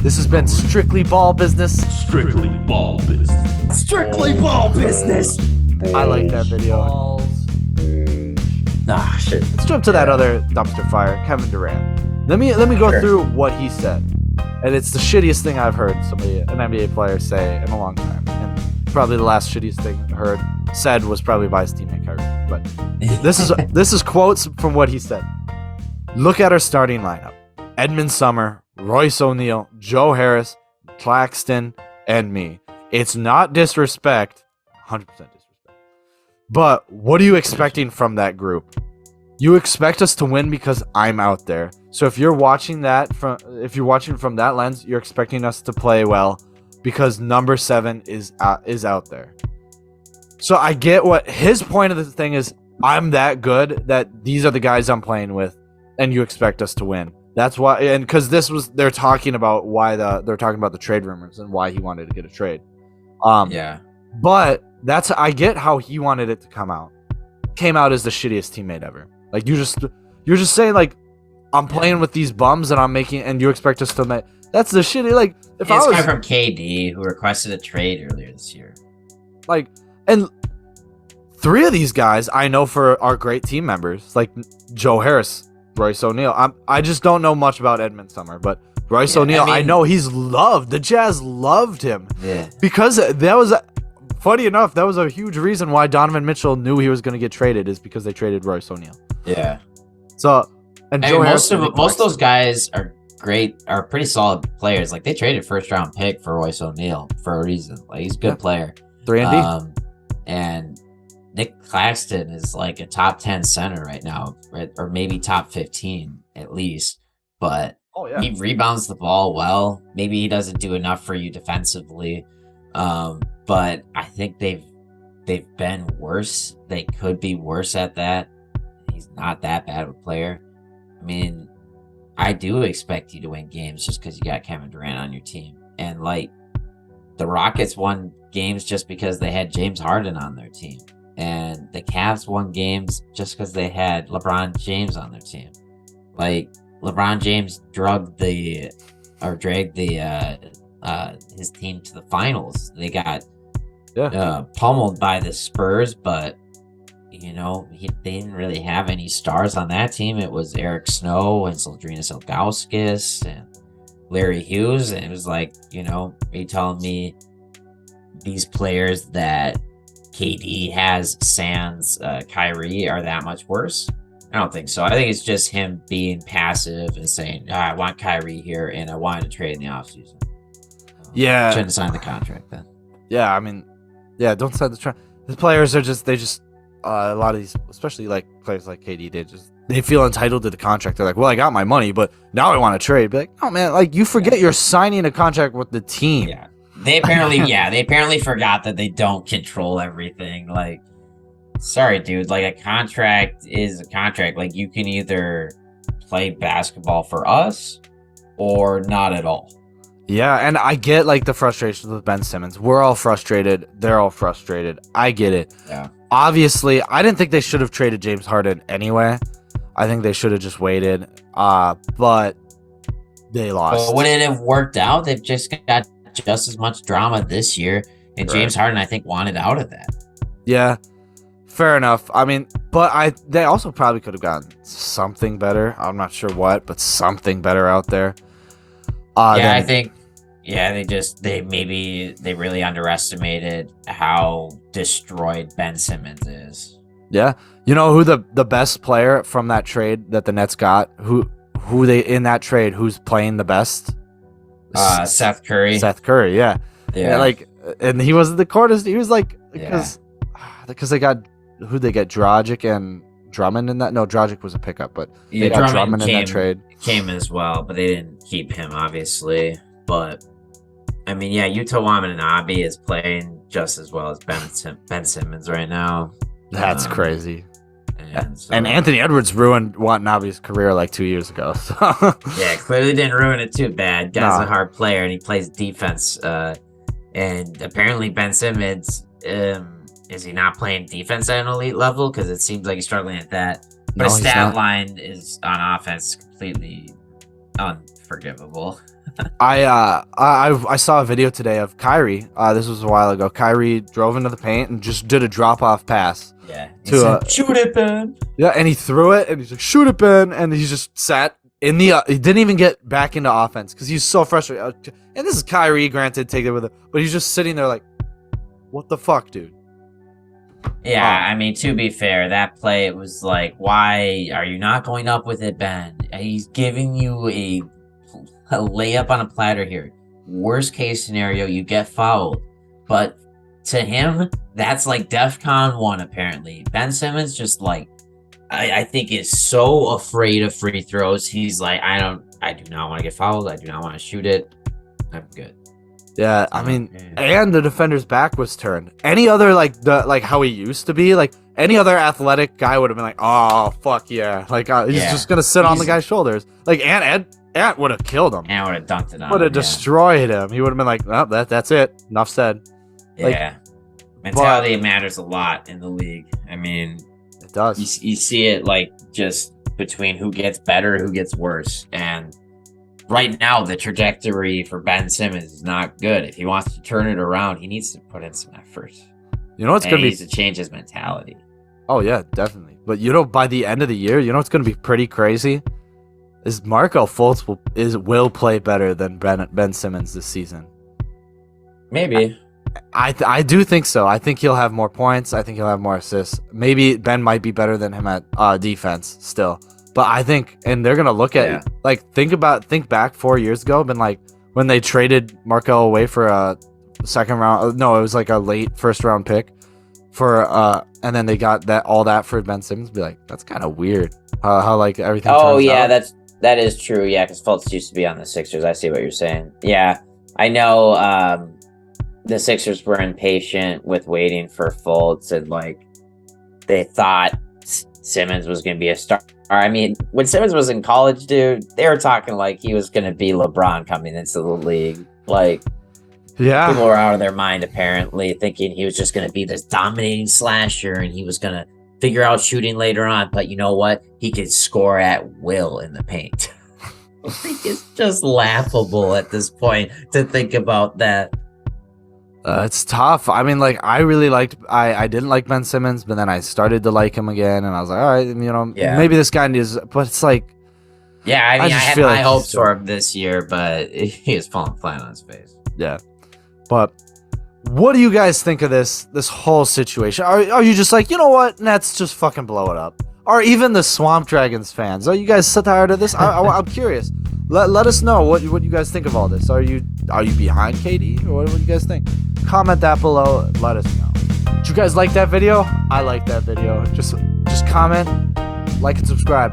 This has been Strictly Ball Business. Strictly ball business. Strictly ball business. I like that video. Ah, shit. Let's jump to that other dumpster fire, Kevin Durant. Let me go Sure. through what he said, and it's the shittiest thing I've heard an NBA player say in a long time, and probably the last shittiest thing said was probably by his teammate Kyrie. But this is quotes from what he said. Look at our starting lineup: Edmund Summer, Royce O'Neal, Joe Harris, Claxton, and me. It's not disrespect, 100% disrespect. But what are you expecting from that group? You expect us to win because I'm out there. So if you're watching from that lens, you're expecting us to play well because number 7 is out there. So I get what his point of the thing is. I'm that good that these are the guys I'm playing with, and you expect us to win. That's why, and because they're talking about the trade rumors and why he wanted to get a trade. Yeah. But I get how he wanted it to come out. Came out as the shittiest teammate ever. Like you're just saying like I'm playing with these bums and you expect us to make. That's the shitty. Like if It's I was guy from KD who requested a trade earlier this year. like, and 3 of these guys I know are great team members, like Joe Harris, Royce O'Neal. I just don't know much about Edmund Summer, but Royce O'Neal, I know he's loved. The Jazz loved him. Yeah. Because that was, funny enough, that was a huge reason why Donovan Mitchell knew he was going to get traded, is because they traded Royce O'Neal. Yeah. So, and Joe Harris, most of those guys are pretty solid players. Like they traded first round pick for Royce O'Neal for a reason. Like he's a good player. 3-and-D. And Nick Claxton is like a top 10 center right now, right? Or maybe top 15 at least. But he rebounds the ball well. Maybe he doesn't do enough for you defensively. But I think they've been worse. They could be worse at that. He's not that bad of a player. I mean, I do expect you to win games just because you got Kevin Durant on your team. And like the Rockets won games just because they had James Harden on their team. And the Cavs won games just because they had LeBron James on their team. Like LeBron James dragged his team to the finals. They got pummeled by the Spurs, but they didn't really have any stars on that team. It was Eric Snow and Zydrunas Ilgauskas and Larry Hughes, and it was like, are you telling me these players that KD has sans Kyrie are that much worse? I don't think so. I think it's just him being passive and saying, I want Kyrie here and I wanted to trade in the offseason. Yeah. Shouldn't have signed the contract then. Yeah, I mean, don't sign the contract. The players are a lot of these, especially like players like KD, they feel entitled to the contract. They're like, well, I got my money, but now I want to trade. Be like, oh man, like you forget you're signing a contract with the team. Yeah. They apparently forgot that they don't control everything. Like, sorry, dude. Like, a contract is a contract. Like, you can either play basketball for us or not at all. Yeah, and I get like the frustrations with Ben Simmons. We're all frustrated. They're all frustrated. I get it. Yeah. Obviously, I didn't think they should have traded James Harden anyway. I think they should have just waited. But they lost. Well, would it have worked out? They've just got just as much drama this year, and James Harden, I think, wanted out of that. Yeah, fair enough. I mean, but they also probably could have gotten something better. I'm not sure what, but something better out there. I think. Yeah, they really underestimated how destroyed Ben Simmons is. Yeah, you know who the best player from that trade that the Nets got? Who they in that trade? Who's playing the best? Seth Curry. Seth Curry, yeah. And he wasn't the courtest. He was like because they got they get Dragic and Drummond in that. No, Dragic was a pickup, but they got Drummond in that trade. Came as well, but they didn't keep him obviously. But I mean, Yuta Watanabe is playing just as well as Ben Simmons right now. That's crazy. And Anthony Edwards ruined Watanabe's career like 2 years ago. So. Yeah, clearly didn't ruin it too bad. Guy's a hard player and he plays defense. And apparently Ben Simmons, is he not playing defense at an elite level? Because it seems like he's struggling at that. But his stat line is on offense completely unforgivable. I saw a video today of Kyrie. This was a while ago. Kyrie drove into the paint and just did a drop off pass. Yeah. Shoot it, Ben. Yeah, and he threw it, and he's like, shoot it, Ben, and he just sat in the. He didn't even get back into offense because he's so frustrated. And this is Kyrie, granted, take it with it, but he's just sitting there like, what the fuck, dude? Yeah, I mean, to be fair, that play, it was like, why are you not going up with it, Ben? He's giving you a layup on a platter here. Worst case scenario, you get fouled. But to him, that's like DEFCON 1, apparently. Ben Simmons just like, I think is so afraid of free throws. He's like, I do not want to get fouled. I do not want to shoot it. I'm good. Yeah, I mean, and the defender's back was turned. Any other like how he used to be, like any other athletic guy would have been like, oh fuck yeah, like he's just gonna sit on the guy's shoulders. Like Ant would have killed him. Ant would have dunked it on him. Would have destroyed him. He would have been like, oh, that's it. Enough said. Yeah, mentality matters a lot in the league. I mean, it does. You see it like just between who gets better, who gets worse, and right now, the trajectory for Ben Simmons is not good. If he wants to turn it around, he needs to put in some effort. You know what's going to be... He needs to change his mentality. Oh, yeah, definitely. But, you know, by the end of the year, you know what's going to be pretty crazy? Is Markelle Fultz will play better than Ben Simmons this season. Maybe. I do think so. I think he'll have more points. I think he'll have more assists. Maybe Ben might be better than him at defense still. But I think, and they're gonna look at like think back 4 years ago, been like when they traded Markelle away for a second round. No, it was like a late first round pick for and then they got all that for Ben Simmons. Be like, that's kind of weird. How like everything. Oh turns yeah, out. that is true. Yeah, because Fultz used to be on the Sixers. I see what you're saying. Yeah, I know. The Sixers were impatient with waiting for Fultz, and like they thought Simmons was going to be a star. I mean, when Simmons was in college, dude, they were talking like he was going to be LeBron coming into the league. Like, yeah, people were out of their mind, apparently, thinking he was just going to be this dominating slasher and he was going to figure out shooting later on. But you know what? He could score at will in the paint. It's just laughable at this point to think about that. It's tough. I mean, like, I didn't like Ben Simmons, but then I started to like him again, and I was like, all right, you know, maybe this guy needs, but it's like, yeah, I mean, I had high hopes for him this year, but he is falling flat on his face. Yeah. But what do you guys think of this whole situation? Are you just like, you know what, Nets, just fucking blow it up? Or even the Swamp Dragons fans, are you guys so tired of this? I'm curious. Let us know what you guys think of all this. Are you behind KD, or what do you guys think? Comment that below. Let us know. Did you guys like that video? I like that video. Just comment, like, and subscribe.